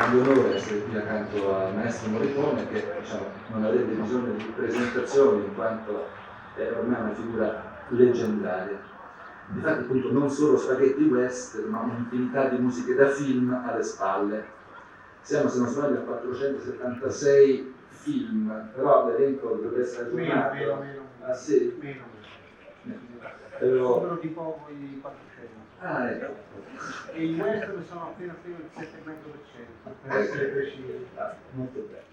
di onore essere qui accanto al maestro Morricone, che diciamo, non avrebbe bisogno di presentazioni in quanto è ormai una figura leggendaria. Infatti appunto non solo spaghetti western, ma un'infinità di musiche da film alle spalle. Siamo, se non sbaglio, a 476 film, però l'elenco dovrebbe essere aggiornato. Meno. Ah sì? Meno. Però... Sono tipo i 400. Ah, ecco. E i western sono appena il 7,5%, per essere precisi. Ah, molto bene.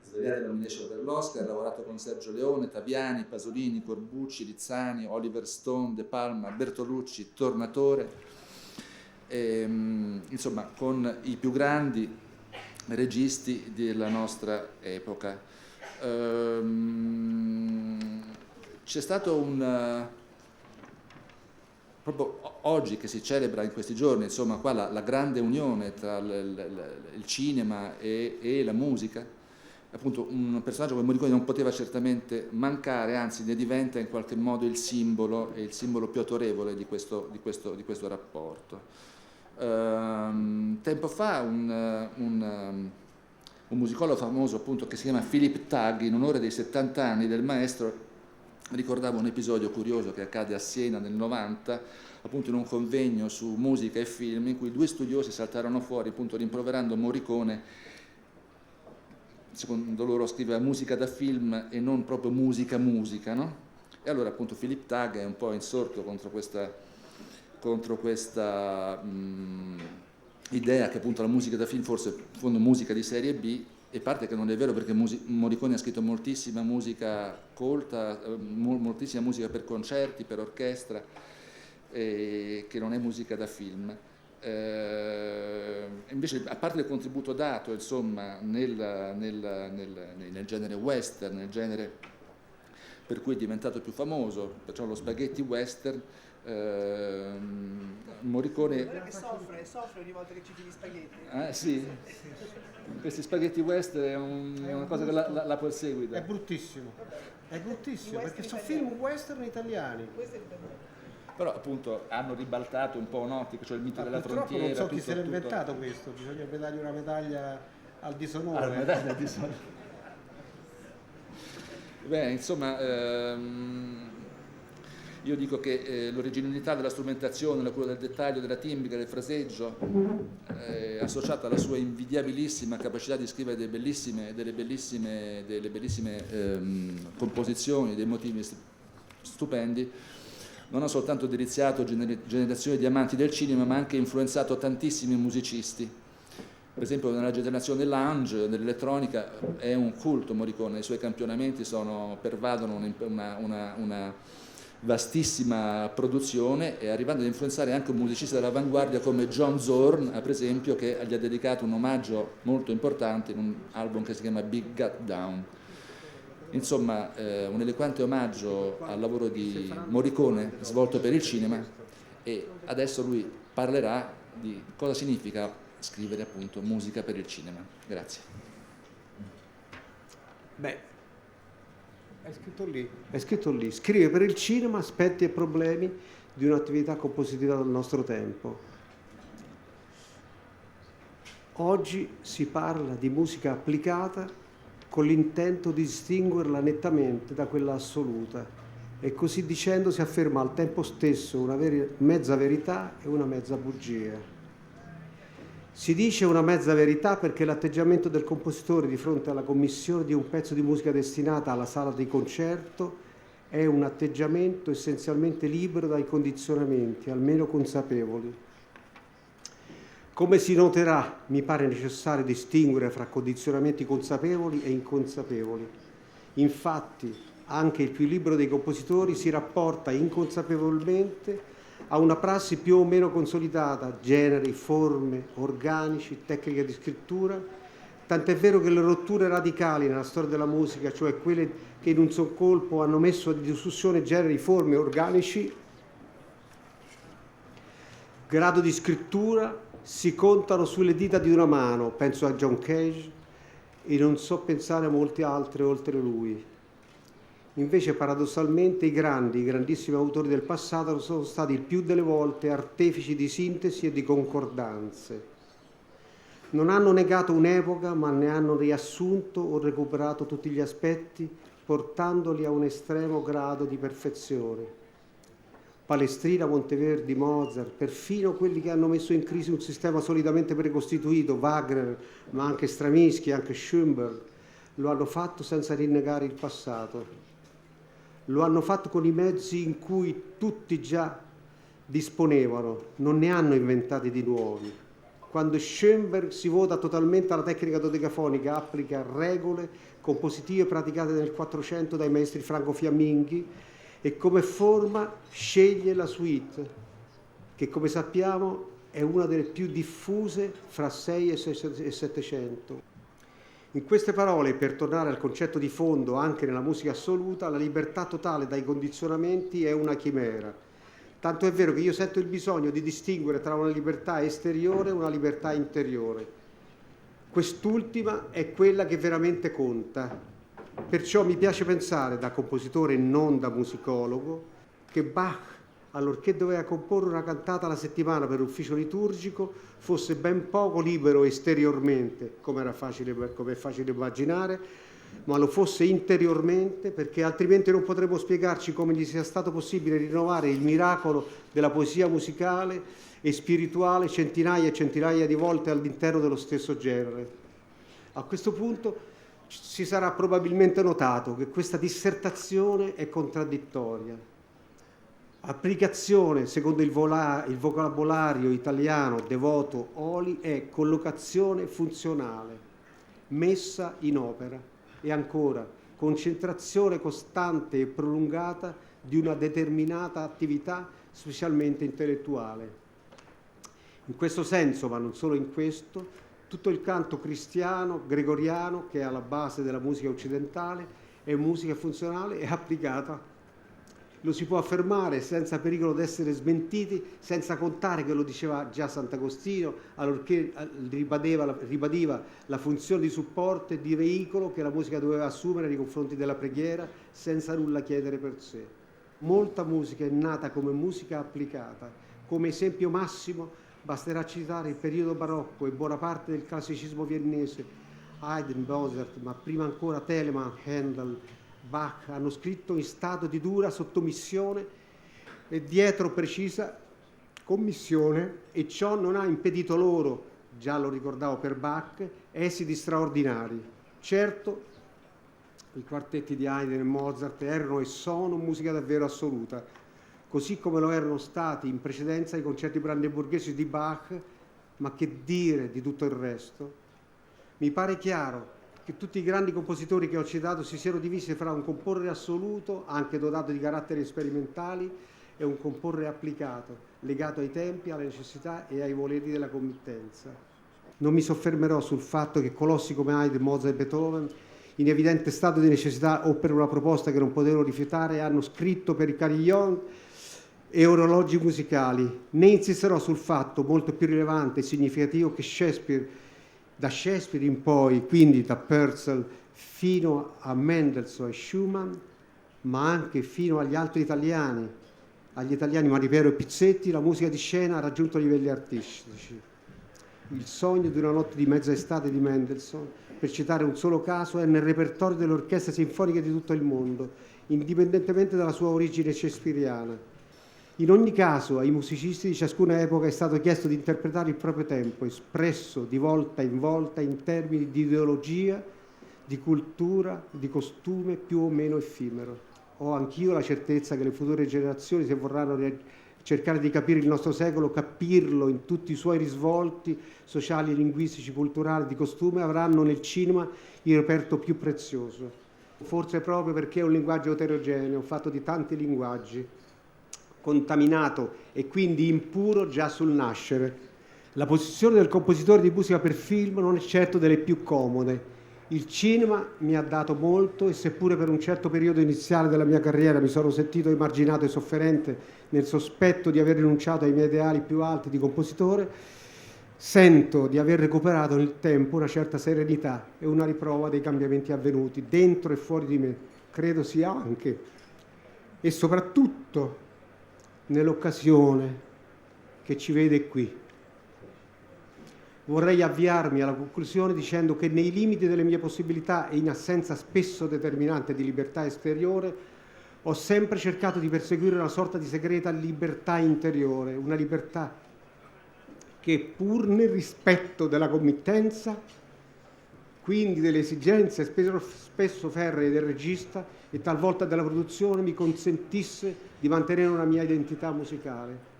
Svariate nomination per l'Oscar, ha lavorato con Sergio Leone, Taviani, Pasolini, Corbucci, Rizzani, Oliver Stone, De Palma, Bertolucci, Tornatore, insomma con i più grandi registi della nostra epoca. C'è stato proprio oggi che si celebra in questi giorni, insomma, qua la grande unione tra il cinema e la musica. Appunto un personaggio come Morricone non poteva certamente mancare, anzi ne diventa in qualche modo il simbolo, e il simbolo più autorevole di questo rapporto. Tempo fa un musicologo famoso appunto che si chiama Philip Tagg, in onore dei 70 anni del maestro, ricordava un episodio curioso che accade a Siena nel 90, appunto in un convegno su musica e film, in cui due studiosi saltarono fuori appunto rimproverando Morricone. Secondo loro scriveva musica da film e non proprio musica, no? E allora appunto Philip Tagg è un po' insorto contro questa idea che appunto la musica da film fosse in fondo musica di serie B, e parte che non è vero, perché Morricone ha scritto moltissima musica colta, moltissima musica per concerti, per orchestra, che non è musica da film. Invece, a parte il contributo dato insomma nel genere western, nel genere per cui è diventato più famoso, perciò lo spaghetti western, Morricone Perché soffre ogni volta che citi gli spaghetti. Ah sì? Questi spaghetti western è una cosa che la perseguita. È bruttissimo perché sono film western italiani. Però appunto hanno ribaltato un po', no? Cioè il mito della purtroppo frontiera. Non so chi se l'ha inventato questo, bisognerebbe dargli una medaglia al disonore. Una medaglia al disonore. Beh, insomma, io dico che l'originalità della strumentazione, la cura del dettaglio, della timbrica, del fraseggio, associata alla sua invidiabilissima capacità di scrivere delle bellissime composizioni, dei motivi stupendi, non ha soltanto deliziato generazioni di amanti del cinema, ma ha anche influenzato tantissimi musicisti. Per esempio nella generazione lounge, dell'elettronica, è un culto Morricone, i suoi campionamenti pervadono una vastissima produzione, e arrivando ad influenzare anche un musicista dell'avanguardia come John Zorn, per esempio, che gli ha dedicato un omaggio molto importante in un album che si chiama Big Gut Down. Insomma, un eloquente omaggio al lavoro di Morricone svolto per il cinema, e adesso lui parlerà di cosa significa scrivere appunto musica per il cinema. Grazie. Beh, è scritto lì, scrive per il cinema aspetti e problemi di un'attività compositiva del nostro tempo. Oggi si parla di musica applicata con l'intento di distinguerla nettamente da quella assoluta, e così dicendo si afferma al tempo stesso una mezza verità e una mezza bugia. Si dice una mezza verità perché l'atteggiamento del compositore di fronte alla commissione di un pezzo di musica destinata alla sala di concerto è un atteggiamento essenzialmente libero dai condizionamenti, almeno consapevoli. Come si noterà, mi pare necessario distinguere fra condizionamenti consapevoli e inconsapevoli. Infatti, anche il più libero dei compositori si rapporta inconsapevolmente a una prassi più o meno consolidata, generi, forme, organici, tecniche di scrittura, tant'è vero che le rotture radicali nella storia della musica, cioè quelle che in un sol colpo hanno messo a discussione generi, forme, organici, grado di scrittura, si contano sulle dita di una mano. Penso a John Cage e non so pensare a molti altri oltre lui. Invece paradossalmente i grandissimi autori del passato sono stati il più delle volte artefici di sintesi e di concordanze. Non hanno negato un'epoca, ma ne hanno riassunto o recuperato tutti gli aspetti, portandoli a un estremo grado di perfezione. Palestrina, Monteverdi, Mozart, perfino quelli che hanno messo in crisi un sistema solidamente precostituito, Wagner, ma anche Stravinsky, anche Schoenberg, lo hanno fatto senza rinnegare il passato. Lo hanno fatto con i mezzi in cui tutti già disponevano, non ne hanno inventati di nuovi. Quando Schoenberg si vota totalmente alla tecnica dodecafonica, applica regole compositive praticate nel 400 dai maestri Franco Fiamminghi e come forma sceglie la suite, che come sappiamo è una delle più diffuse fra 6 e 700. In queste parole, per tornare al concetto di fondo anche nella musica assoluta, la libertà totale dai condizionamenti è una chimera. Tanto è vero che io sento il bisogno di distinguere tra una libertà esteriore e una libertà interiore. Quest'ultima è quella che veramente conta. Perciò mi piace pensare, da compositore e non da musicologo, che Bach, allorché doveva comporre una cantata alla settimana per ufficio liturgico, fosse ben poco libero esteriormente, come è facile immaginare, ma lo fosse interiormente, perché altrimenti non potremmo spiegarci come gli sia stato possibile rinnovare il miracolo della poesia musicale e spirituale centinaia e centinaia di volte all'interno dello stesso genere. A questo punto si sarà probabilmente notato che questa dissertazione è contraddittoria. Applicazione, secondo il vocabolario italiano devoto Oli, è collocazione funzionale, messa in opera. E ancora, concentrazione costante e prolungata di una determinata attività, specialmente intellettuale. In questo senso, ma non solo in questo, tutto il canto cristiano, gregoriano, che è alla base della musica occidentale, è musica funzionale e applicata. Lo si può affermare senza pericolo di essere smentiti, senza contare che lo diceva già Sant'Agostino, allorché ribadiva la funzione di supporto e di veicolo che la musica doveva assumere nei confronti della preghiera, senza nulla chiedere per sé. Molta musica è nata come musica applicata. Come esempio massimo basterà citare il periodo barocco e buona parte del classicismo viennese. Haydn, Mozart, ma prima ancora Telemann, Handel, Bach hanno scritto in stato di dura sottomissione e dietro precisa commissione, e ciò non ha impedito loro, già lo ricordavo per Bach, esiti straordinari. Certo, i quartetti di Haydn e Mozart erano e sono musica davvero assoluta, così come lo erano stati in precedenza i concerti brandeburghesi di Bach, ma che dire di tutto il resto? Mi pare chiaro che tutti i grandi compositori che ho citato si siano divisi fra un comporre assoluto, anche dotato di caratteri sperimentali, e un comporre applicato, legato ai tempi, alle necessità e ai voleri della committenza. Non mi soffermerò sul fatto che colossi come Haydn, Mozart e Beethoven, in evidente stato di necessità o per una proposta che non potevano rifiutare, hanno scritto per i carillon e orologi musicali, né insisterò sul fatto molto più rilevante e significativo che da Shakespeare in poi, quindi da Purcell fino a Mendelssohn e Schumann, ma anche fino agli italiani, Maripero e Pizzetti, la musica di scena ha raggiunto livelli artistici. Il sogno di una notte di mezza estate di Mendelssohn, per citare un solo caso, è nel repertorio delle orchestre sinfoniche di tutto il mondo, indipendentemente dalla sua origine shakespeariana. In ogni caso, ai musicisti di ciascuna epoca è stato chiesto di interpretare il proprio tempo, espresso di volta in termini di ideologia, di cultura, di costume più o meno effimero. Ho anch'io la certezza che le future generazioni, se vorranno cercare di capire il nostro secolo, capirlo in tutti i suoi risvolti sociali, linguistici, culturali, di costume, avranno nel cinema il reperto più prezioso. Forse proprio perché è un linguaggio eterogeneo, fatto di tanti linguaggi, contaminato e quindi impuro già sul nascere. La posizione del compositore di musica per film non è certo delle più comode. Il cinema mi ha dato molto e seppure per un certo periodo iniziale della mia carriera mi sono sentito emarginato e sofferente nel sospetto di aver rinunciato ai miei ideali più alti di compositore, sento di aver recuperato nel tempo una certa serenità e una riprova dei cambiamenti avvenuti dentro e fuori di me. Credo sia anche e soprattutto nell'occasione che ci vede qui. Vorrei avviarmi alla conclusione dicendo che nei limiti delle mie possibilità e in assenza spesso determinante di libertà esteriore, ho sempre cercato di perseguire una sorta di segreta libertà interiore, una libertà che pur nel rispetto della committenza, quindi delle esigenze spesso ferree del regista e talvolta della produzione, mi consentisse di mantenere una mia identità musicale.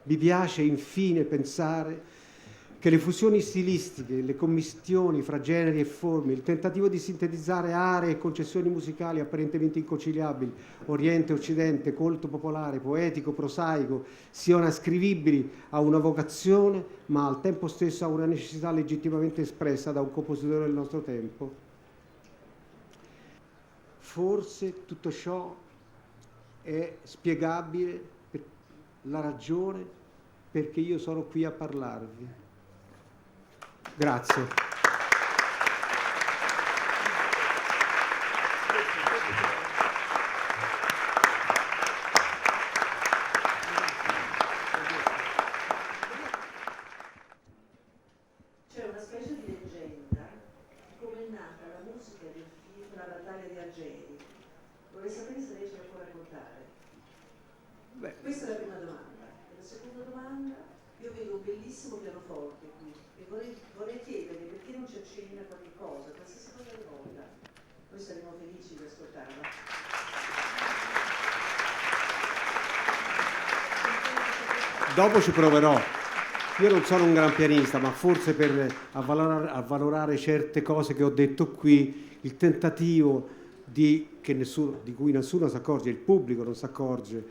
Mi piace infine pensare che le fusioni stilistiche, le commistioni fra generi e forme, il tentativo di sintetizzare aree e concessioni musicali apparentemente inconciliabili, Oriente, Occidente, colto popolare, poetico, prosaico, siano ascrivibili a una vocazione, ma al tempo stesso a una necessità legittimamente espressa da un compositore del nostro tempo. Forse tutto ciò è spiegabile per la ragione perché io sono qui a parlarvi. Grazie. C'è una specie di leggenda di come è nata la musica del film La battaglia di Algeri. Vorrei sapere se lei ce la può raccontare. Beh. Questa è la prima domanda. E la seconda domanda, io vedo un bellissimo pianoforte qui e vorrei chiederle perché non ci accennina qualche cosa, qualsiasi cosa le voglia. Noi saremo felici di ascoltarla. Dopo ci proverò. Io non sono un gran pianista, ma forse per avvalorare certe cose che ho detto qui, il tentativo di cui nessuno si accorge, il pubblico non si accorge,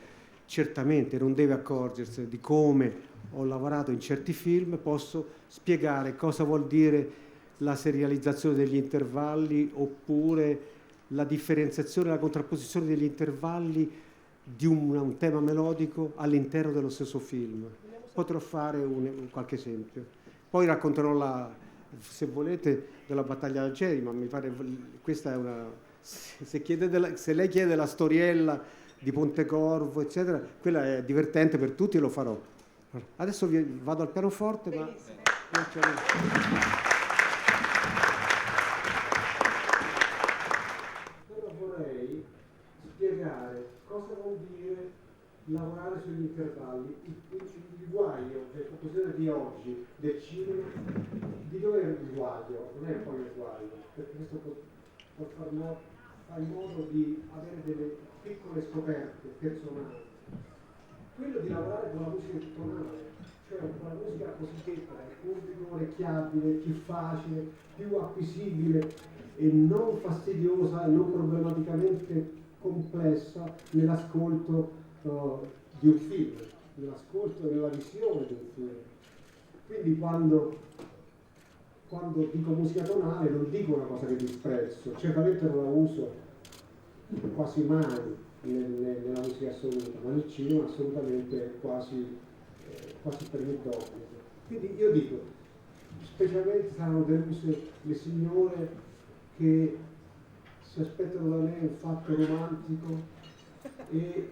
certamente non deve accorgersi di come ho lavorato in certi film, posso spiegare cosa vuol dire la serializzazione degli intervalli oppure la differenziazione, la contrapposizione degli intervalli di un tema melodico all'interno dello stesso film. Potrò fare qualche esempio. Poi racconterò, se volete, della battaglia d'Algeri, ma mi pare questa è una... Se lei chiede la storiella di Pontecorvo, eccetera, quella è divertente per tutti e lo farò. Adesso vado al pianoforte, ma... Però vorrei spiegare cosa vuol dire lavorare sugli intervalli, il guaio del compositore di oggi, del cinema, di dove è il guaio? Non è poi il guaio, perché questo può fare in modo di avere delle piccole scoperte personali. Quello di lavorare con la musica tonale, cioè con la musica cosiddetta del pubblico orecchiabile, più facile, più acquisibile e non fastidiosa e non problematicamente complessa nell'ascolto di un film, nell'ascolto e nella visione di un film. Quindi quando dico musica tonale non dico una cosa che disprezzo, certamente non la uso quasi mai nella musica assoluta, ma nel cinema assolutamente quasi per il d'obbligo. Quindi io dico, specialmente saranno deluse le signore che si aspettano da me un fatto romantico e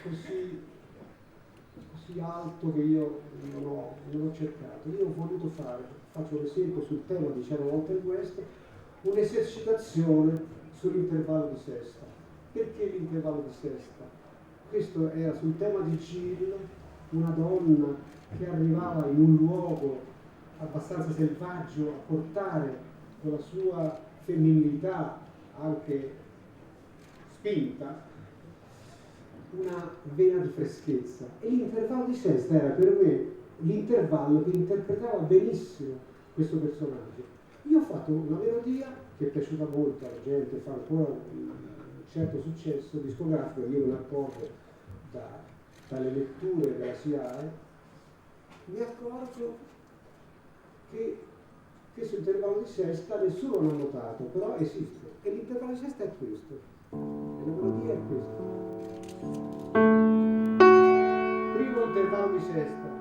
così alto che io non ho cercato. Io ho voluto fare, faccio un esempio sul tema di C'era una volta il West, un'esercitazione sull'intervallo di sesta. Perché l'intervallo di sesta? Questo era sul tema di Jill, una donna che arrivava in un luogo abbastanza selvaggio a portare con la sua femminilità anche spinta una vena di freschezza, e l'intervallo di sesta era per me l'intervallo che interpretava benissimo questo personaggio. Io ho fatto una melodia che è piaciuta molto alla gente, fa ancora un certo successo discografico, io me ne accorgo dalle letture della SIAE, mi accorgo che questo intervallo di sesta nessuno l'ha notato, però esiste, e l'intervallo di sesta è questo, e la melodia è questa. Primo intervallo di sesta.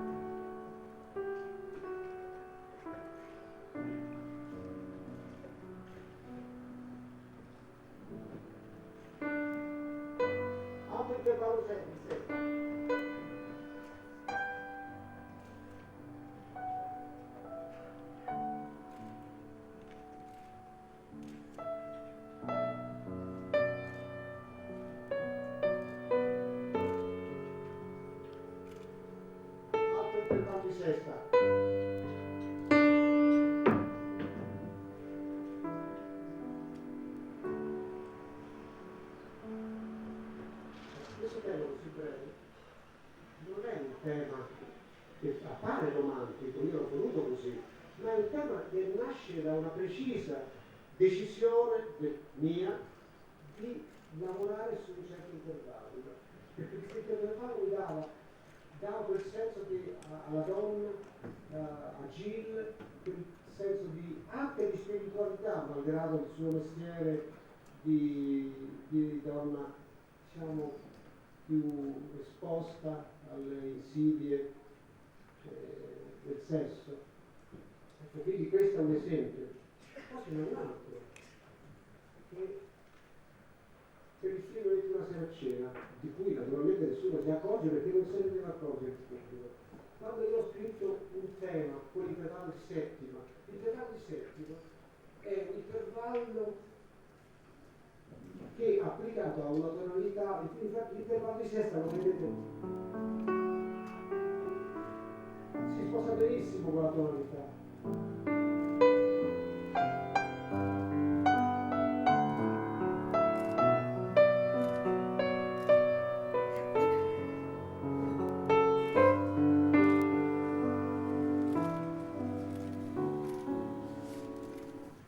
Altro intervallo di sesta. tema che appare romantico, io l'ho voluto così, ma è un tema che nasce da una precisa decisione mia di lavorare su un certo intervallo, perché questo intervallo mi dava quel senso alla donna, a Jill, quel senso anche di spiritualità, malgrado il suo mestiere di donna, diciamo, più esposta alle insidie del sesso. Ecco, quindi questo è un esempio. Poi ce n'è un altro, che per il film Metti una sera a cena, di cui naturalmente nessuno si accorge perché non se ne deve accorgere il pubblico. Quando io ho scritto un tema con l'intervallo di settima, l'intervallo di settima è un intervallo che applicato a una tonalità, l'intervallo di sesta lo vedete, si sposa benissimo con la tonalità.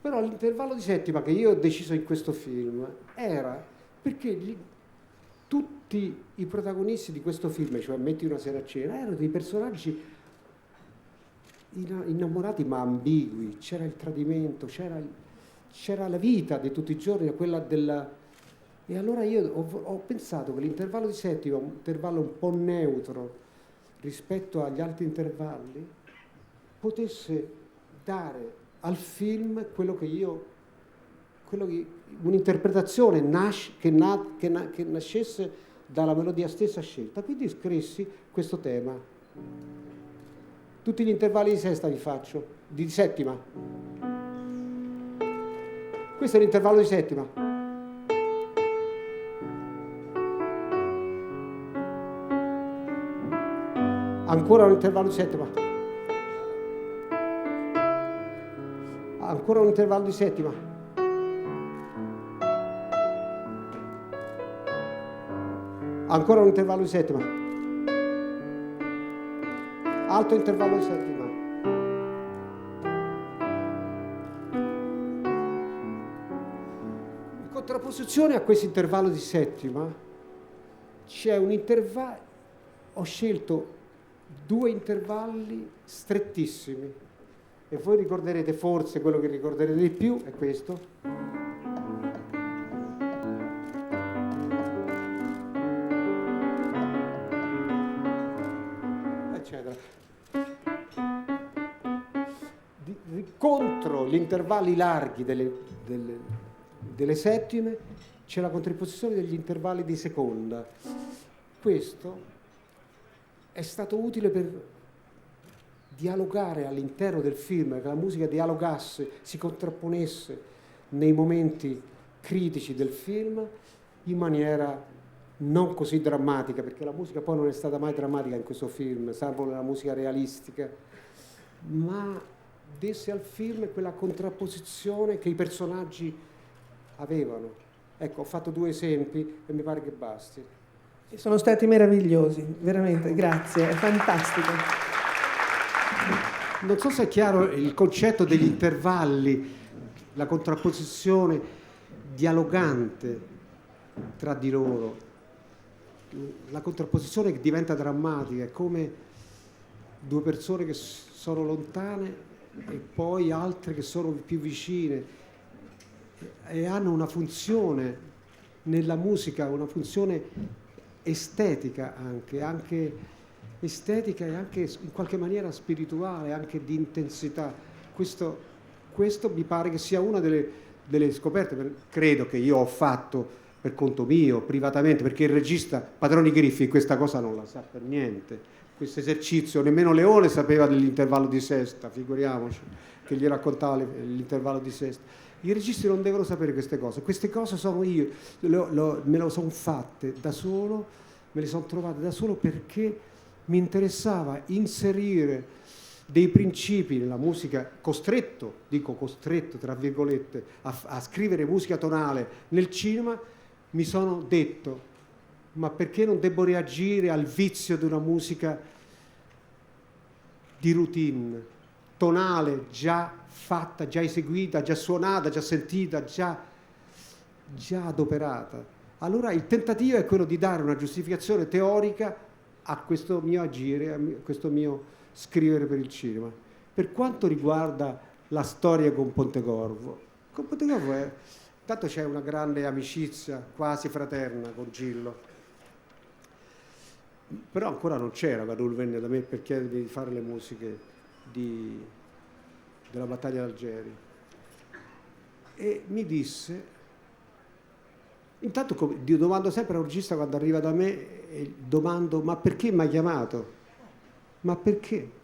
Però l'intervallo di settima che io ho deciso in questo film era perché tutti i protagonisti di questo film, cioè Metti una sera a cena, erano dei personaggi innamorati ma ambigui, c'era il tradimento, c'era la vita di tutti i giorni, quella della... E allora io ho pensato che l'intervallo di settima, un intervallo un po' neutro rispetto agli altri intervalli, potesse dare al film un'interpretazione che nascesse dalla melodia stessa scelta. Quindi scrissi questo tema. Tutti gli intervalli di sesta li faccio, di settima. Questo è l'intervallo di settima. Ancora un intervallo di settima. Ancora un intervallo di settima. Ancora un intervallo di settima. Alto intervallo di settima. In contrapposizione a questo intervallo di settima c'è un intervallo, ho scelto 2 intervalli strettissimi. E voi ricorderete, forse quello che ricorderete di più è questo. Eccetera. Contro gli intervalli larghi delle settime c'è la contrapposizione degli intervalli di seconda. Questo è stato utile per dialogare all'interno del film, che la musica dialogasse, si contrapponesse nei momenti critici del film in maniera non così drammatica, perché la musica poi non è stata mai drammatica in questo film, salvo la musica realistica, ma desse al film quella contrapposizione che i personaggi avevano. Ecco, ho fatto 2 esempi e mi pare che basti. Sono stati meravigliosi, veramente, grazie, è fantastico. Non so se è chiaro il concetto degli intervalli, la contrapposizione dialogante tra di loro, la contrapposizione che diventa drammatica, è come 2 persone che sono lontane e poi altre che sono più vicine e hanno una funzione nella musica, una funzione estetica anche estetica e anche in qualche maniera spirituale, anche di intensità. Questo mi pare che sia una delle scoperte, credo che io ho fatto per conto mio, privatamente, perché il regista Padroni Griffi questa cosa non la sa per niente. Questo esercizio, nemmeno Leone sapeva dell'intervallo di sesta, figuriamoci, che gli raccontava l'intervallo di sesta. I registi non devono sapere queste cose sono io, me le sono fatte da solo, me le sono trovate da solo perché mi interessava inserire dei principi nella musica, costretto tra virgolette, a scrivere musica tonale nel cinema. Mi sono detto, ma perché non devo reagire al vizio di una musica di routine, tonale, già fatta, già eseguita, già suonata, già sentita, già adoperata. Allora il tentativo è quello di dare una giustificazione teorica a questo mio agire, a questo mio scrivere per il cinema. Per quanto riguarda la storia con Pontecorvo intanto c'è una grande amicizia quasi fraterna con Gillo, però ancora non c'era quando lui venne da me per chiedermi di fare le musiche della battaglia d'Algeri, e mi disse, intanto io domando sempre al regista quando arriva da me, e domando: ma perché mi hai chiamato? Ma perché?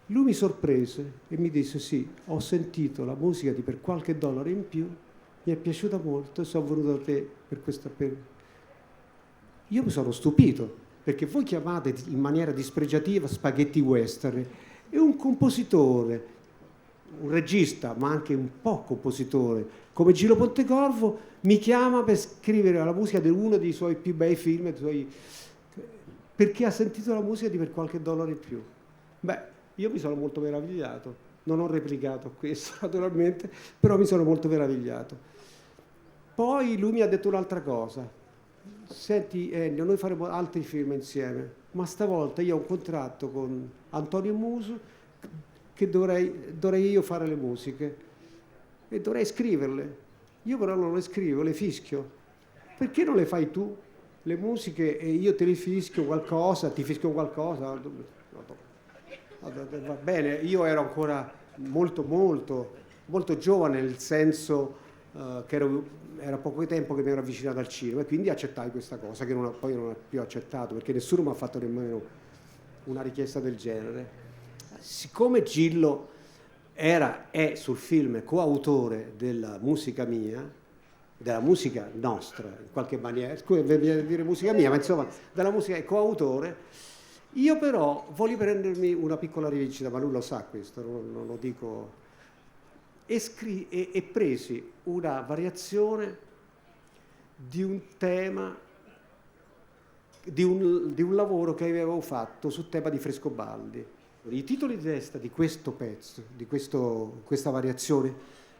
Lui mi sorprese e mi disse: sì, ho sentito la musica di Per qualche dollaro in più, mi è piaciuta molto e sono venuto da te per questa. Io mi sono stupito, perché voi chiamate in maniera dispregiativa spaghetti western, e un compositore, un regista, ma anche un po' compositore, come Gillo Pontecorvo, mi chiama per scrivere la musica di uno dei suoi più bei film, perché ha sentito la musica di Per qualche dollaro in più. Beh, io mi sono molto meravigliato, non ho replicato questo naturalmente, però mi sono molto meravigliato. Poi lui mi ha detto un'altra cosa: senti Ennio, noi faremo altri film insieme, ma stavolta io ho un contratto con Antonio Muso che dovrei io fare le musiche e dovrei scriverle. Io però non le scrivo, le fischio. Perché non le fai tu le musiche e io te le fischio qualcosa, ti fischio qualcosa? Va bene, io ero ancora molto giovane, nel senso che era poco tempo che mi ero avvicinato al cinema, e quindi accettai questa cosa, che poi non ho più accettato, perché nessuno mi ha fatto nemmeno una richiesta del genere. Siccome Gillo è sul film coautore della musica mia, della musica nostra in qualche maniera, scusa, dire musica mia, ma insomma della musica è coautore, io però voglio prendermi una piccola rivincita, ma lui lo sa questo, non lo dico, e presi una variazione di un tema, di un lavoro che avevo fatto sul tema di Frescobaldi. I titoli di testa di questo pezzo, di questa variazione,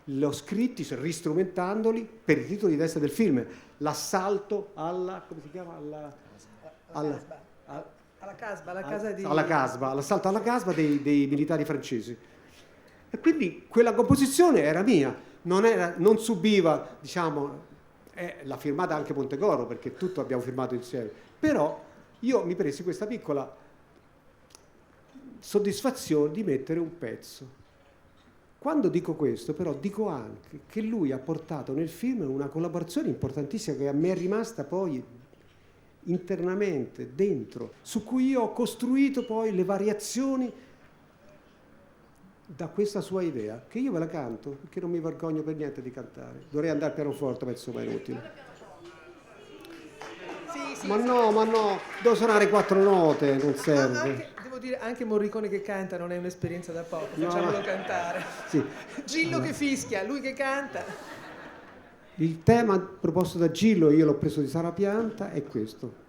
li ho scritti ristrumentandoli per i titoli di testa del film: l'assalto alla, come si chiama? L'assalto alla Casba dei militari francesi. E quindi quella composizione era mia, non subiva, diciamo, l'ha firmata anche Pontecorvo, perché tutto abbiamo firmato insieme, però io mi presi questa piccola soddisfazione di mettere un pezzo. Quando dico questo, però, dico anche che lui ha portato nel film una collaborazione importantissima che a me è rimasta poi internamente, dentro, su cui io ho costruito poi le variazioni da questa sua idea, che io ve la canto, perché non mi vergogno per niente di cantare. Dovrei andare al pianoforte, ma insomma è inutile. Sì, ma no, devo suonare 4 note, non serve. Devo dire, anche Morricone che canta non è un'esperienza da poco, facciamolo cantare. Sì. Gillo che fischia, lui che canta. Il tema proposto da Gillo, io l'ho preso di Sara Pianta, è questo.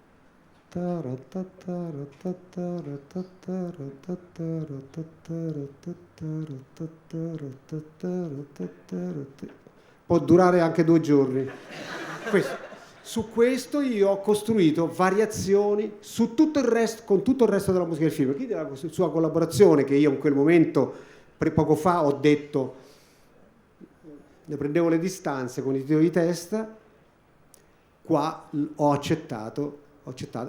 Può durare anche 2 giorni. Su questo io ho costruito variazioni su tutto il resto, con tutto il resto della musica del film. Quindi la sua collaborazione, che io in quel momento, poco fa, ho detto, ne prendevo le distanze con i titoli di testa, qua ho accettato,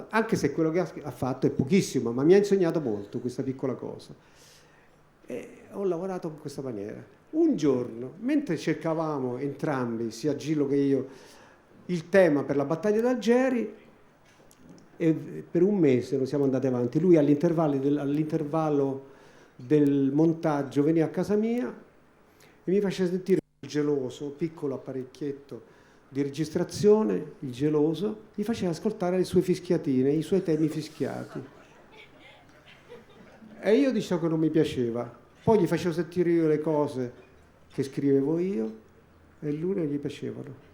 anche se quello che ha fatto è pochissimo, ma mi ha insegnato molto questa piccola cosa. E ho lavorato in questa maniera. Un giorno, mentre cercavamo entrambi, sia Gillo che io, il tema per la battaglia d'Algeri, e per un mese non siamo andati avanti. Lui all'intervallo del montaggio veniva a casa mia e mi faceva sentire il geloso, piccolo apparecchietto di registrazione, il geloso, gli faceva ascoltare le sue fischiatine, i suoi temi fischiati. E io dicevo che non mi piaceva. Poi gli facevo sentire io le cose che scrivevo io e lui non gli piacevano.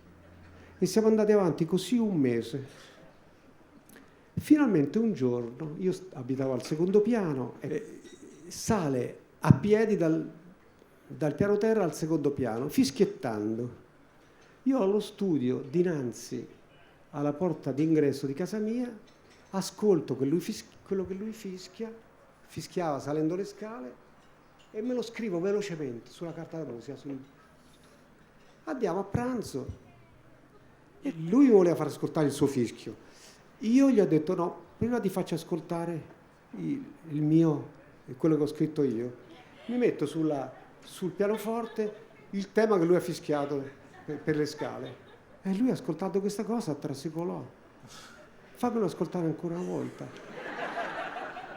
E siamo andati avanti così un mese. Finalmente un giorno, io abitavo al secondo piano, sale a piedi dal piano terra al secondo piano, fischiettando. Io ho lo studio dinanzi alla porta d'ingresso di casa mia, ascolto quello che lui fischiava salendo le scale e me lo scrivo velocemente sulla carta da musica. Andiamo a pranzo e lui mi voleva far ascoltare il suo fischio. Io gli ho detto no, prima ti faccio ascoltare il mio, quello che ho scritto io. Mi metto sul pianoforte il tema che lui ha fischiato per le scale. E lui, ascoltando questa cosa, trasecolò. Fammelo ascoltare ancora una volta.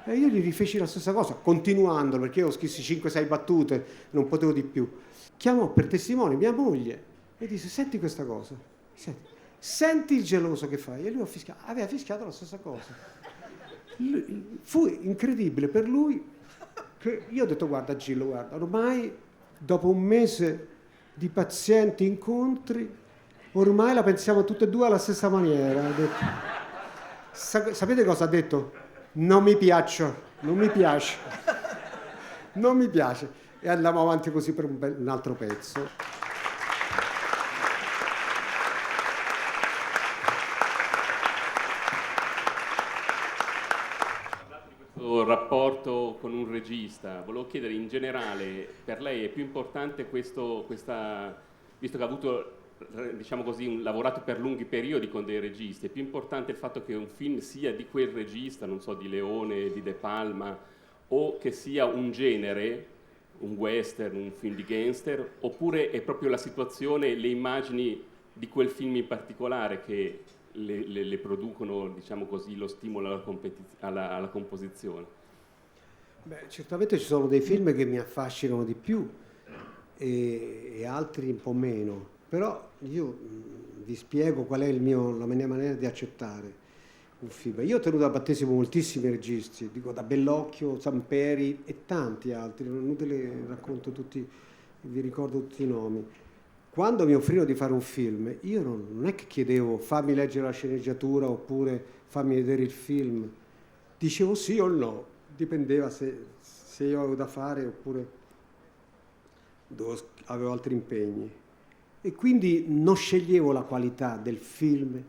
E io gli rifeci la stessa cosa, continuando, perché io ho scrissi 5-6 battute, non potevo di più. Chiamò per testimone mia moglie e disse: senti questa cosa, senti il geloso che fai. E lui aveva fischiato la stessa cosa. Fu incredibile per lui, che io ho detto: guarda Gillo, guarda, ormai dopo un mese di pazienti incontri, ormai la pensiamo tutte e due alla stessa maniera. Ha detto. Sapete cosa ha detto? Non mi piace. Non mi piace. E andiamo avanti così per un altro pezzo. Rapporto con un regista, volevo chiedere in generale, per lei è più importante visto che ha avuto, diciamo così, lavorato per lunghi periodi con dei registi, è più importante il fatto che un film sia di quel regista, non so, di Leone, di De Palma, o che sia un genere, un western, un film di gangster, oppure è proprio la situazione, le immagini di quel film in particolare che le producono, diciamo così, lo stimolo alla composizione? Beh, certamente ci sono dei film che mi affascinano di più e altri un po' meno, però io vi spiego qual è la mia maniera di accettare un film. Io ho tenuto a battesimo moltissimi registi, dico da Bellocchio, Samperi e tanti altri, non è inutile racconto tutti, vi ricordo tutti i nomi. Quando mi offrirono di fare un film, io non è che chiedevo fammi leggere la sceneggiatura oppure fammi vedere il film, dicevo sì o no, dipendeva se io avevo da fare oppure avevo altri impegni. E quindi non sceglievo la qualità del film,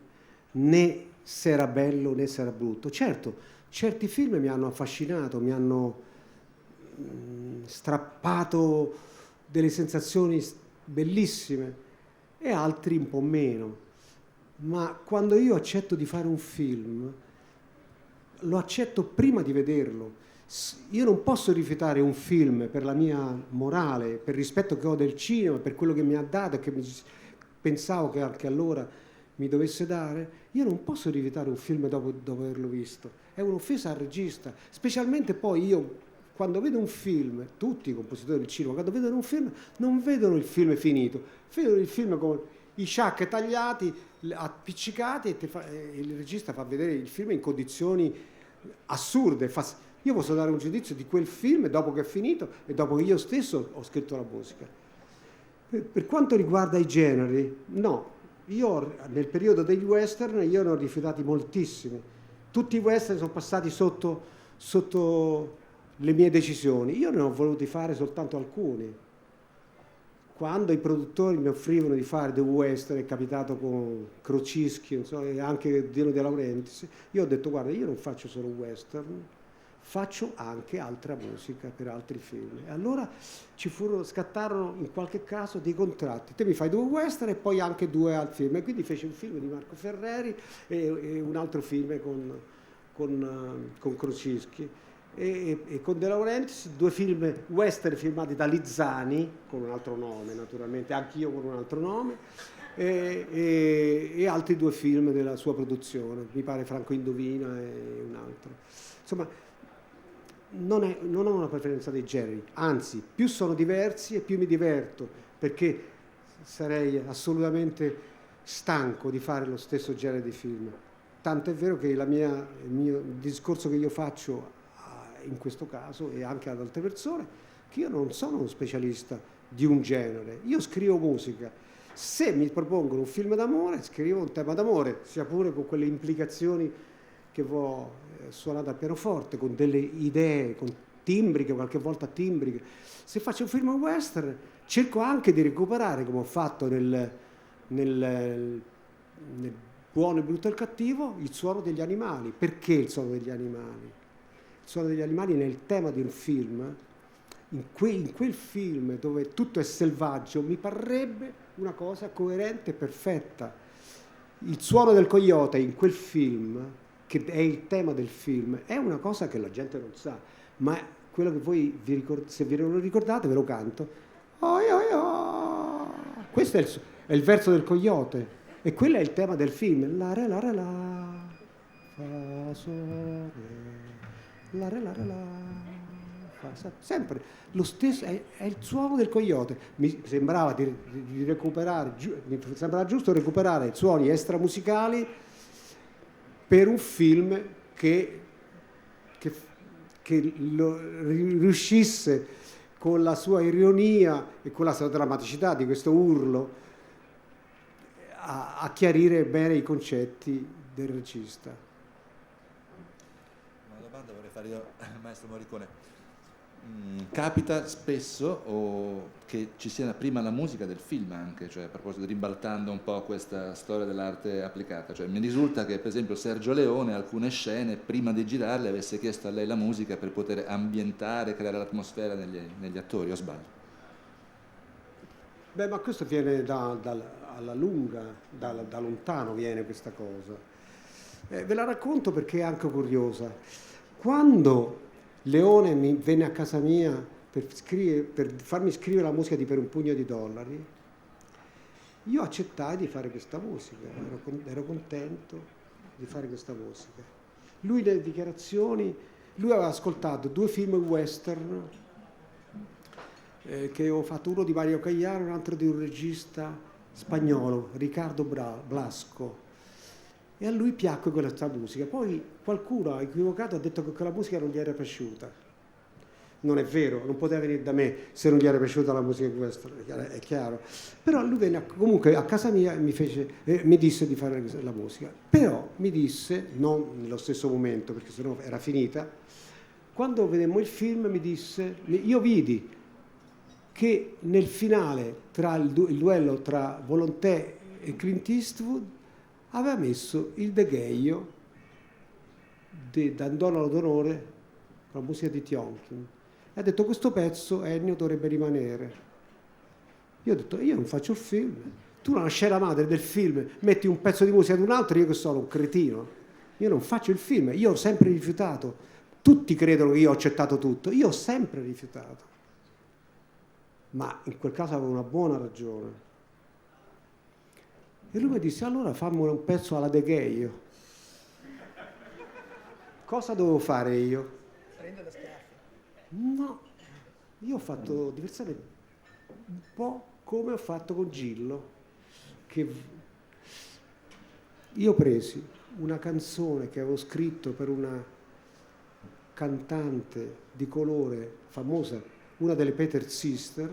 né se era bello né se era brutto. Certo, certi film mi hanno affascinato, mi hanno strappato delle sensazioni bellissime e altri un po' meno. Ma quando io accetto di fare un film, lo accetto prima di vederlo. Io non posso rifiutare un film per la mia morale, per il rispetto che ho del cinema, per quello che mi ha dato e che pensavo che anche allora mi dovesse dare. Io non posso rifiutare un film dopo averlo visto. È un'offesa al regista. Specialmente poi io, quando vedo un film, tutti i compositori del cinema, quando vedono un film, non vedono il film finito, vedono il film con i ciak tagliati, appiccicati e il regista fa vedere il film in condizioni assurde. Io posso dare un giudizio di quel film dopo che è finito e dopo che io stesso ho scritto la musica. Per quanto riguarda i generi, no. Io nel periodo degli western io ne ho rifiutati moltissimi. Tutti i western sono passati sotto le mie decisioni. Io ne ho voluti fare soltanto alcuni. Quando i produttori mi offrivano di fare dei western, è capitato con Krocinski, e anche Dino De Laurentiis, io ho detto: guarda, io non faccio solo western, faccio anche altra musica per altri film. E allora scattarono in qualche caso dei contratti. Te mi fai 2 western e poi anche 2 altri film. E quindi feci un film di Marco Ferreri e un altro film con Krocinski. E con De Laurentiis 2 film western filmati da Lizzani, con un altro nome naturalmente, anch'io con un altro nome, e altri 2 film della sua produzione, mi pare Franco Indovina e un altro. Insomma, non ho una preferenza dei generi, anzi, più sono diversi e più mi diverto, perché sarei assolutamente stanco di fare lo stesso genere di film. Tanto è vero che il mio discorso che io faccio in questo caso e anche ad altre persone, che io non sono uno specialista di un genere, io scrivo musica. Se mi propongono un film d'amore, scrivo un tema d'amore, sia pure con quelle implicazioni che ho suonato al pianoforte, con delle idee, con timbriche, qualche volta timbriche. Se faccio un film western cerco anche di recuperare, come ho fatto nel Buono, il brutto e il cattivo, il suono degli animali. Perché il suono degli animali? Il suono degli animali nel tema di un film, in quel film dove tutto è selvaggio, mi parrebbe una cosa coerente e perfetta. Il suono del coyote in quel film, che è il tema del film, è una cosa che la gente non sa, ma quello che voi se ve lo ricordate ve lo canto. Questo è il verso del coyote. E quello è il tema del film. La re la re la, fa sol re, la re la re la, fa sempre lo stesso, è il suono del coyote. Mi sembrava di recuperare, mi sembrava giusto recuperare suoni extramusicali per un film che riuscisse con la sua ironia e con la sua drammaticità di questo urlo a chiarire bene i concetti del regista. Una domanda vorrei fare io, maestro Morricone. Capita spesso che ci sia prima la musica del film anche, cioè a proposito, ribaltando un po' questa storia dell'arte applicata, cioè mi risulta che per esempio Sergio Leone alcune scene prima di girarle avesse chiesto a lei la musica per poter ambientare, creare l'atmosfera negli attori, o sbaglio? Beh, ma questo viene alla lunga, da lontano viene questa cosa. Ve la racconto perché è anche curiosa. Quando Leone venne a casa mia per farmi scrivere la musica di Per un pugno di dollari, io accettai di fare questa musica, ero contento di fare questa musica. Lui nelle dichiarazioni, lui aveva ascoltato 2 film western che ho fatto, uno di Mario Cagliaro e un altro di un regista spagnolo, Ricardo Blasco, e a lui piacque questa musica. Poi qualcuno ha equivocato, ha detto che quella musica non gli era piaciuta. Non è vero, non poteva venire da me se non gli era piaciuta la musica di questo, è chiaro. Però lui venne comunque a casa mia e mi disse di fare la musica. Però mi disse, non nello stesso momento perché sennò era finita, quando vedemmo il film mi disse, io vidi che nel finale tra il duello tra Volonté e Clint Eastwood aveva messo il degheio d'Andona d'Onore con la musica di Tionkin e ha detto questo pezzo Ennio dovrebbe rimanere. Io ho detto io non faccio il film, tu la scena madre del film metti un pezzo di musica ad un altro, io che sono un cretino, io non faccio il film, io ho sempre rifiutato, tutti credono che io ho accettato tutto, io ho sempre rifiutato. Ma in quel caso avevo una buona ragione. E lui mi disse, allora fammi un pezzo alla degheio. Cosa dovevo fare io? Prendo la schiaffa. No, io ho fatto diversamente, un po' come ho fatto con Gillo, che io presi una canzone che avevo scritto per una cantante di colore famosa, una delle Peter Sister,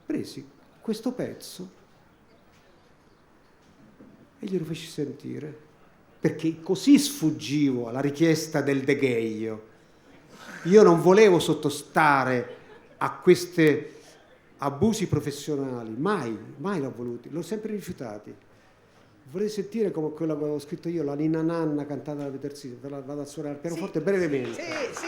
presi questo pezzo e glielo feci sentire, perché così sfuggivo alla richiesta del degheio. Io non volevo sottostare a questi abusi professionali, mai l'ho voluti, l'ho sempre rifiutati. Volete sentire come quello che avevo scritto io, la Ninna Nanna cantata da Peter Sister? Ve la vado a suonare al pianoforte brevemente. Sì.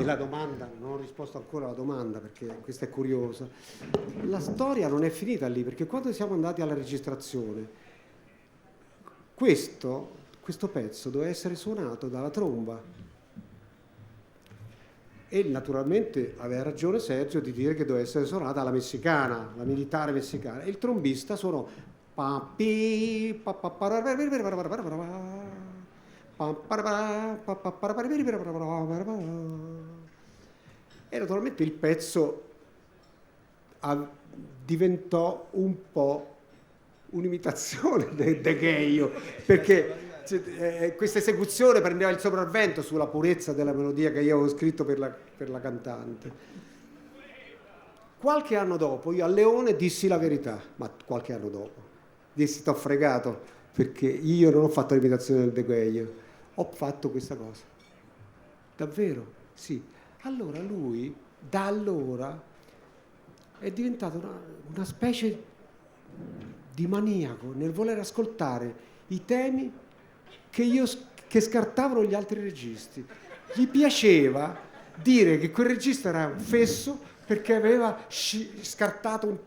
La domanda, non ho risposto ancora alla domanda perché questa è curiosa. La storia non è finita lì, perché quando siamo andati alla registrazione, questo pezzo doveva essere suonato dalla tromba. E naturalmente aveva ragione Sergio di dire che doveva essere suonata alla messicana, la militare messicana. E il trombista suonò e naturalmente il pezzo diventò un po' un'imitazione de Gaio, perché questa esecuzione prendeva il sopravvento sulla purezza della melodia che io avevo scritto per la cantante. Qualche anno dopo io a Leone dissi la verità, ma qualche anno dopo dissi t'ho fregato, perché io non ho fatto l'imitazione del De Gaio, ho fatto questa cosa. Davvero? Sì. Allora lui da allora è diventato una specie di maniaco nel voler ascoltare i temi che scartavano gli altri registi. Gli piaceva dire che quel regista era un fesso perché aveva scartato un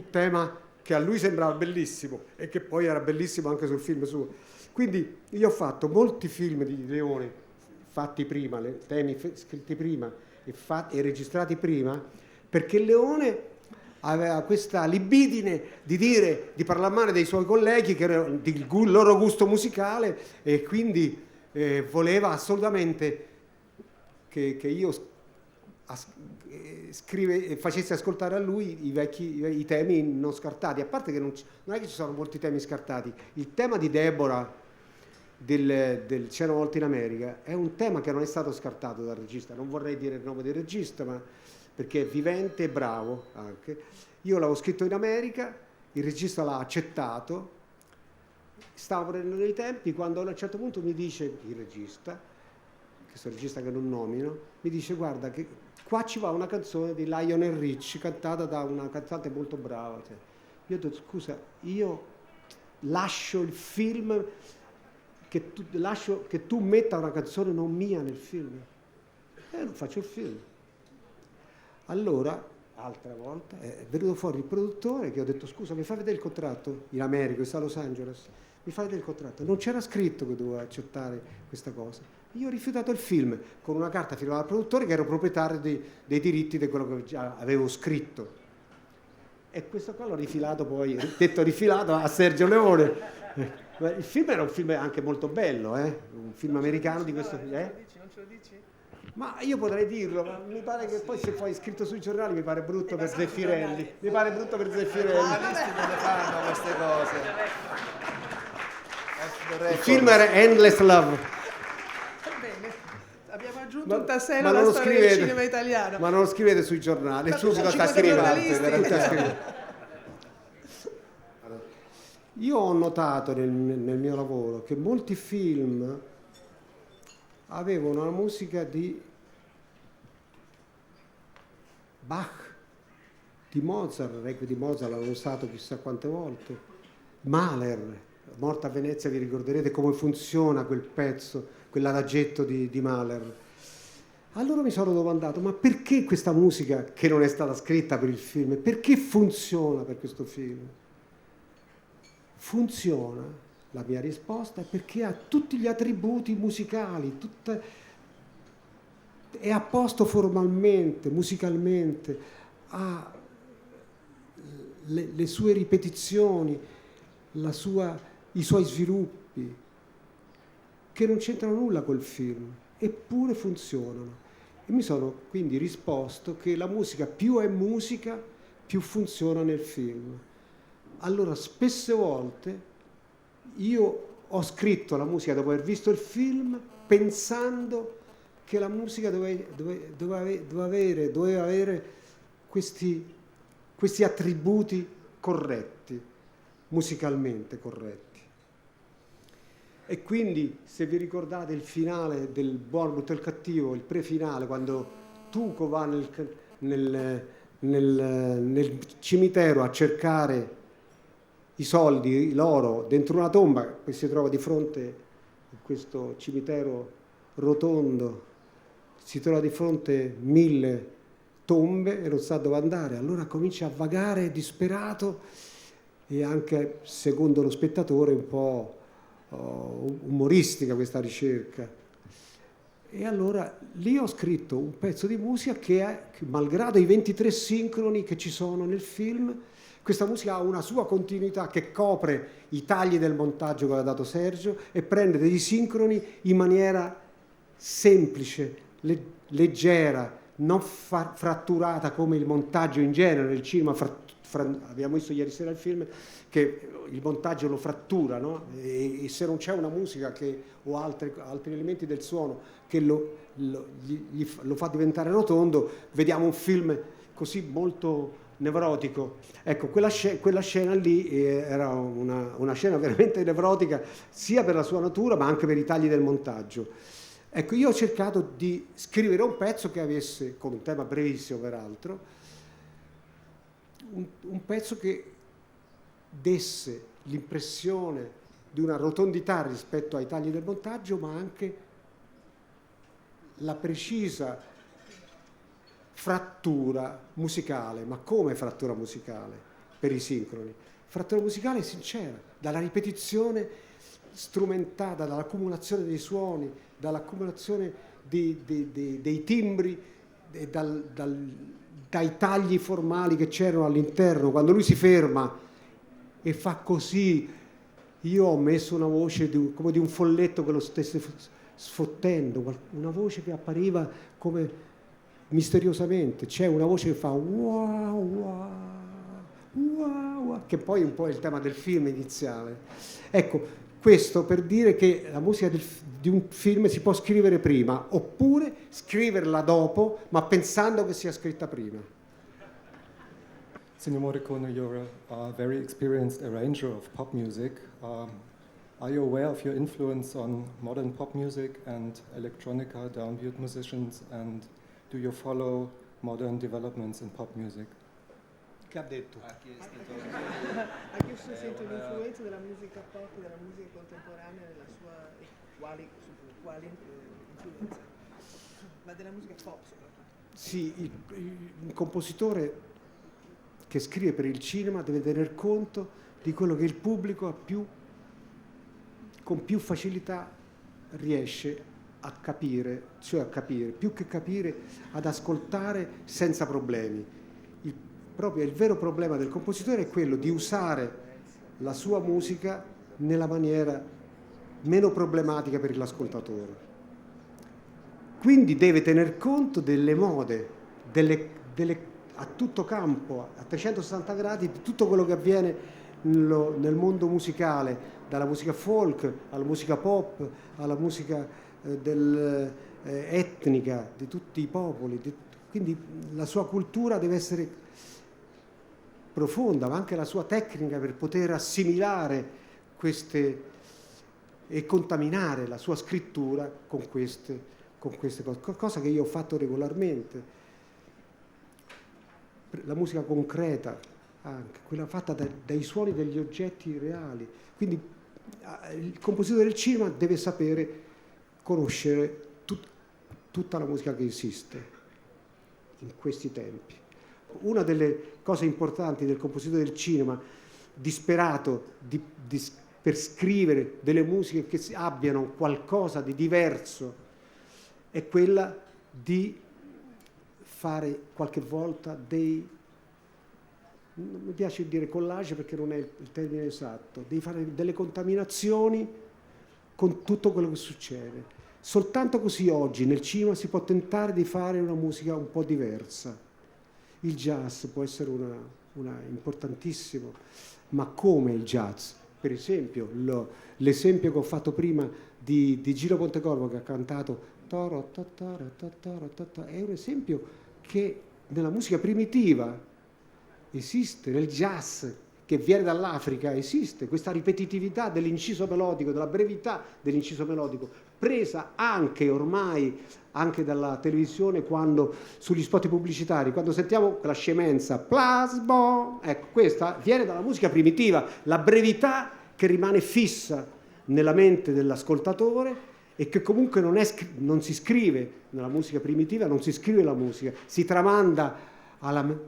tema che a lui sembrava bellissimo e che poi era bellissimo anche sul film suo. Quindi io ho fatto molti film di Leone fatti prima, temi scritti prima e registrati prima, perché Leone aveva questa libidine di parlare male dei suoi colleghi, del loro gusto musicale, e quindi voleva assolutamente che io facessi ascoltare a lui i temi non scartati. A parte che non è che ci sono molti temi scartati. Il tema di Deborah del C'era una volta in America è un tema che non è stato scartato dal regista. Non vorrei dire il nome del regista, ma perché è vivente e bravo anche. Io l'avevo scritto in America, il regista l'ha accettato, stavo prendendo i tempi, quando a un certo punto mi dice il regista, questo regista che non nomino, mi dice guarda che qua ci va una canzone di Lionel Rich cantata da una cantante molto brava. Cioè, io ho detto scusa, io lascio il film, lascio che tu metta una canzone non mia nel film, e non faccio il film. Allora, altra volta, è venuto fuori il produttore che ho detto scusa, mi fai vedere il contratto in America, sta a Los Angeles, mi fai vedere il contratto. Non c'era scritto che dovevo accettare questa cosa. Io ho rifiutato il film con una carta firmata dal produttore che ero proprietario dei diritti di quello che già avevo scritto. E questo qua l'ho rifilato poi, rifilato a Sergio Leone. Il film era un film anche molto bello, un film americano di questo film. Non ce lo dici? Ma io potrei dirlo, ma mi pare che poi se poi scritto sui giornali mi pare brutto per Zeffirelli. Mi pare brutto per Zeffirelli. I giornalisti non le fanno queste cose. Il film era Endless Love. Bene, abbiamo aggiunto un tassello alla storia del cinema italiano. Ma non lo scrivete sui giornali, Ma subito sta scrivendo. Io ho notato nel mio lavoro che molti film avevano una musica di Bach, di Mozart, il Requiem di Mozart l'hanno usato chissà quante volte, Mahler, Morta a Venezia, vi ricorderete come funziona quel pezzo, quell'adagetto di Mahler. Allora mi sono domandato, ma perché questa musica che non è stata scritta per il film, perché funziona per questo film? Funziona, la mia risposta è perché ha tutti gli attributi musicali, è a posto formalmente, musicalmente, ha le sue ripetizioni, i suoi sviluppi, che non c'entrano nulla col film, eppure funzionano. E mi sono quindi risposto che la musica, più è musica, più funziona nel film. Allora, spesse volte io ho scritto la musica dopo aver visto il film pensando che la musica doveva avere questi attributi corretti, musicalmente corretti. E quindi, se vi ricordate il finale del Buono, Brutto e il Cattivo, il prefinale, quando Tuco va nel cimitero a cercare i soldi, l'oro, dentro una tomba, e si trova di fronte a questo cimitero rotondo, si trova di fronte 1000 tombe e non sa dove andare, allora comincia a vagare disperato e anche, secondo lo spettatore, un po' umoristica questa ricerca. E allora lì ho scritto un pezzo di musica che malgrado i 23 sincroni che ci sono nel film, questa musica ha una sua continuità che copre i tagli del montaggio che aveva dato Sergio e prende degli sincroni in maniera semplice, leggera, non fratturata come il montaggio in genere. Il cinema, abbiamo visto ieri sera il film, che il montaggio lo frattura, no? E se non c'è una musica o altri elementi del suono che lo fa diventare rotondo, vediamo un film così molto nevrotico. Ecco, quella scena lì era una scena veramente nevrotica, sia per la sua natura ma anche per i tagli del montaggio. Ecco, io ho cercato di scrivere un pezzo che avesse, con un tema brevissimo peraltro, un pezzo che desse l'impressione di una rotondità rispetto ai tagli del montaggio, ma anche la precisa frattura musicale. Ma come frattura musicale per i sincroni? Frattura musicale sincera, dalla ripetizione strumentata, dall'accumulazione dei suoni, dall'accumulazione dei timbri, dai tagli formali che c'erano all'interno. Quando lui si ferma e fa così, io ho messo una voce come di un folletto che lo stesse sfottendo, una voce che appariva come misteriosamente. C'è una voce che fa wow, wow, wow, wow, che poi è un po' il tema del film iniziale. Ecco, questo per dire che la musica di un film si può scrivere prima, oppure scriverla dopo, ma pensando che sia scritta prima. Ennio Morricone, you're a very experienced arranger of pop music. Are you aware of your influence on modern pop music and electronica, downbeat musicians, and do you follow modern developments in pop music? Che ha detto? Ha chiesto se sente l'influenza della musica pop, della musica contemporanea nella sua e quali influenza, ma della musica pop soprattutto. Sì, il compositore che scrive per il cinema deve tener conto di quello che il pubblico con più facilità riesce a capire, più che capire, ad ascoltare senza problemi. Proprio il vero problema del compositore è quello di usare la sua musica nella maniera meno problematica per l'ascoltatore. Quindi deve tener conto delle mode, a tutto campo, a 360 gradi, di tutto quello che avviene nel mondo musicale, dalla musica folk alla musica pop, alla musica etnica, di tutti i popoli. Quindi la sua cultura deve essere profonda, ma anche la sua tecnica per poter assimilare queste e contaminare la sua scrittura con queste cose, cosa che io ho fatto regolarmente. La musica concreta, anche quella fatta dai suoni degli oggetti reali. Quindi il compositore del cinema deve sapere conoscere tutta la musica che esiste in questi tempi. Una delle cose importanti del compositore del cinema, disperato per scrivere delle musiche che abbiano qualcosa di diverso, è quella di fare qualche volta non mi piace dire collage perché non è il termine esatto, devi fare delle contaminazioni con tutto quello che succede. Soltanto così oggi nel cinema si può tentare di fare una musica un po' diversa. Il jazz può essere una importantissimo, ma come il jazz? Per esempio, l'esempio che ho fatto prima di Gino Pontecorvo che ha cantato è un esempio che nella musica primitiva esiste, nel jazz che viene dall'Africa esiste, questa ripetitività dell'inciso melodico, della brevità dell'inciso melodico, presa ormai anche dalla televisione, quando sugli spot pubblicitari, quando sentiamo quella scemenza, plasbo, ecco, questa viene dalla musica primitiva, la brevità che rimane fissa nella mente dell'ascoltatore e che comunque non si scrive nella musica primitiva, non si scrive la musica, si tramanda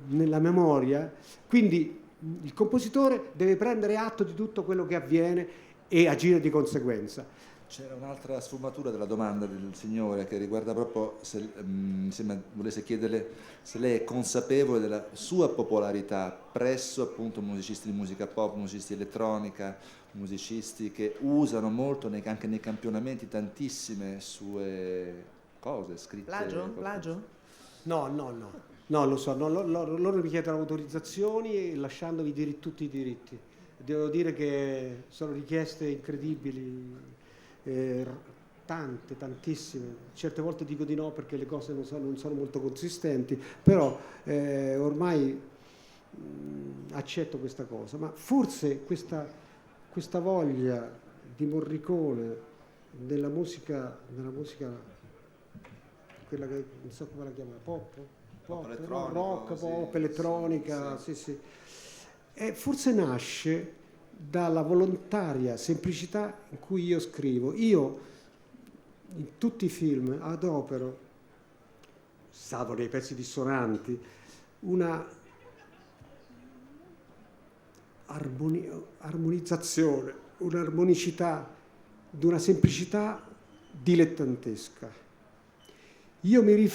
nella memoria. Quindi il compositore deve prendere atto di tutto quello che avviene e agire di conseguenza. C'era un'altra sfumatura della domanda del signore che riguarda proprio, mi sembra volesse chiederle se lei è consapevole della sua popolarità presso appunto musicisti di musica pop, musicisti di elettronica, musicisti che usano molto anche nei campionamenti tantissime sue cose scritte. Plagio? No, lo so, loro mi chiedono autorizzazioni lasciandomi tutti i diritti. Devo dire che sono richieste incredibili. Tantissime, certe volte dico di no perché le cose non sono molto consistenti, però ormai accetto questa cosa, ma forse questa voglia di Morricone nella musica quella che non so come la chiama, pop rock, pop, elettronica, sì. Forse nasce dalla volontaria semplicità in cui io scrivo. Io in tutti i film adopero, salvo nei pezzi dissonanti, una armonizzazione, un'armonicità, di una semplicità dilettantesca. Io mi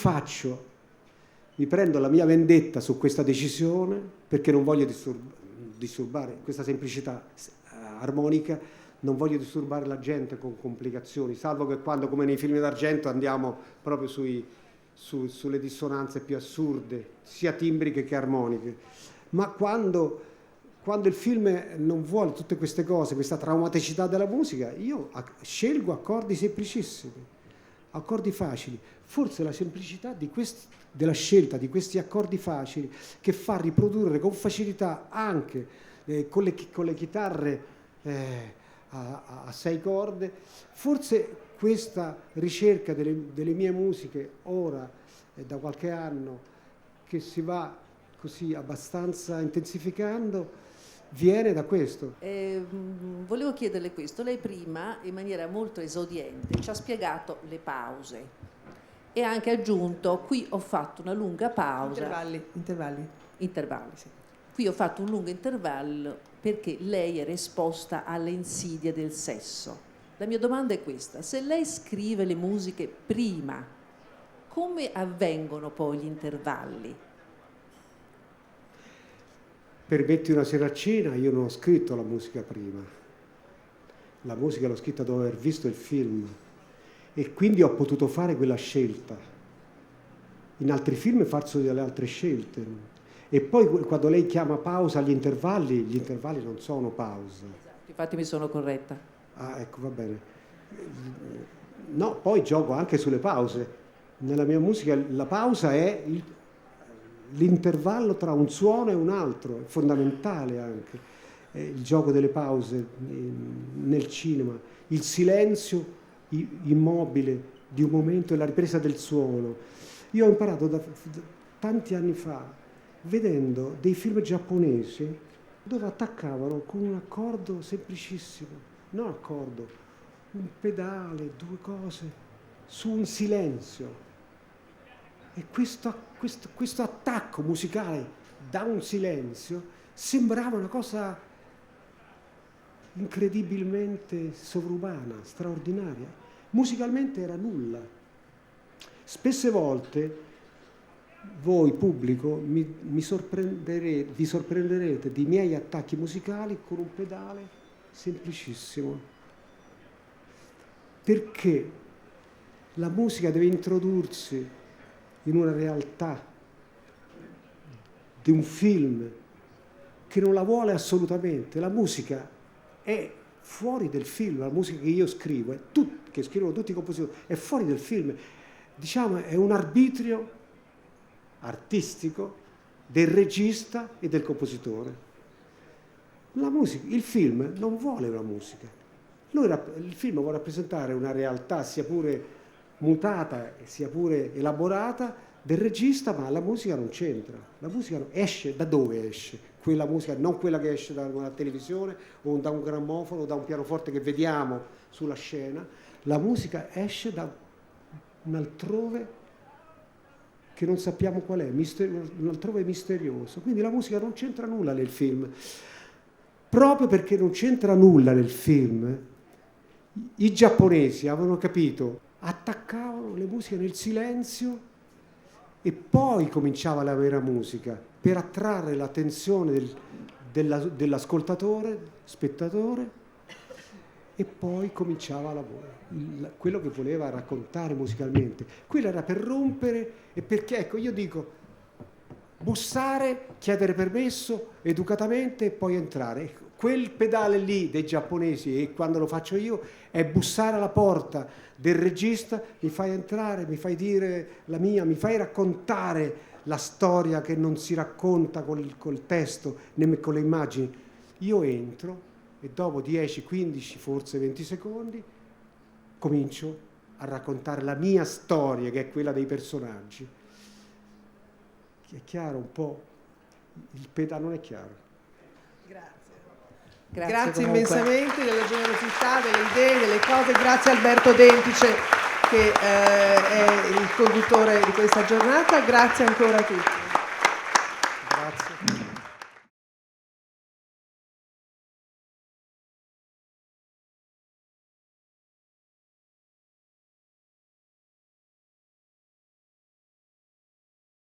prendo la mia vendetta su questa decisione perché non voglio disturbare questa semplicità armonica, non voglio disturbare la gente con complicazioni, salvo che quando, come nei film d'argento, andiamo proprio sulle dissonanze più assurde, sia timbriche che armoniche. Ma quando il film non vuole tutte queste cose, questa traumaticità della musica, io scelgo accordi semplicissimi, accordi facili. Forse la semplicità della scelta di questi accordi facili che fa riprodurre con facilità anche con le chitarre a 6 corde, forse questa ricerca delle mie musiche ora da qualche anno che si va così abbastanza intensificando viene da questo. Volevo chiederle questo, lei prima in maniera molto esaudiente ci ha spiegato le pause e ha anche aggiunto: qui ho fatto una lunga pausa. Intervalli, sì. Qui ho fatto un lungo intervallo perché lei era esposta alle insidie del sesso. La mia domanda è questa: se lei scrive le musiche prima, come avvengono poi gli intervalli? Per Metti una sera a cena io non ho scritto la musica prima. La musica l'ho scritta dopo aver visto il film. E quindi ho potuto fare quella scelta. In altri film faccio delle altre scelte. E poi quando lei chiama pausa gli intervalli non sono pausa. Esatto, infatti mi sono corretta. Ah, ecco, va bene. No, poi gioco anche sulle pause. Nella mia musica la pausa è l'intervallo tra un suono e un altro, è fondamentale anche. Il gioco delle pause nel cinema, il silenzio immobile di un momento e la ripresa del suono. Io ho imparato da tanti anni fa, vedendo dei film giapponesi dove attaccavano con un accordo semplicissimo, non accordo, un pedale, 2 cose, su un silenzio. E questo attacco musicale da un silenzio sembrava una cosa incredibilmente sovrumana, straordinaria. Musicalmente era nulla. Spesse volte voi, pubblico, vi sorprenderete di miei attacchi musicali con un pedale semplicissimo. Perché la musica deve introdursi in una realtà di un film che non la vuole assolutamente. La musica è fuori del film, la musica che io scrivo, che scrivono tutti i compositori, è fuori del film. Diciamo, è un arbitrio artistico del regista e del compositore. La musica, il film non vuole una musica. Il film vuole rappresentare una realtà sia pure mutata, sia pure elaborata del regista, ma la musica non c'entra. La musica esce da dove esce? Quella musica, non quella che esce da una televisione o da un grammofono o da un pianoforte che vediamo sulla scena. La musica esce da un altrove che non sappiamo qual è, altrove misterioso. Quindi la musica non c'entra nulla nel film. Proprio perché non c'entra nulla nel film, i giapponesi avevano capito, attaccavano le musiche nel silenzio e poi cominciava la vera musica per attrarre l'attenzione dell'ascoltatore, spettatore, e poi cominciava quello che voleva raccontare musicalmente. Quello era per rompere, e perché, ecco, io dico, bussare, chiedere permesso educatamente e poi entrare. Quel pedale lì dei giapponesi, e quando lo faccio io, è bussare alla porta del regista, mi fai entrare, mi fai dire la mia, mi fai raccontare la storia che non si racconta col testo né con le immagini. Io entro e dopo 10, 15, forse 20 secondi comincio a raccontare la mia storia, che è quella dei personaggi. È chiaro un po'? Il pedale non è chiaro. Grazie immensamente della generosità, delle idee, delle cose. Grazie a Alberto Dentice, che è il conduttore di questa giornata. Grazie ancora a tutti. Grazie.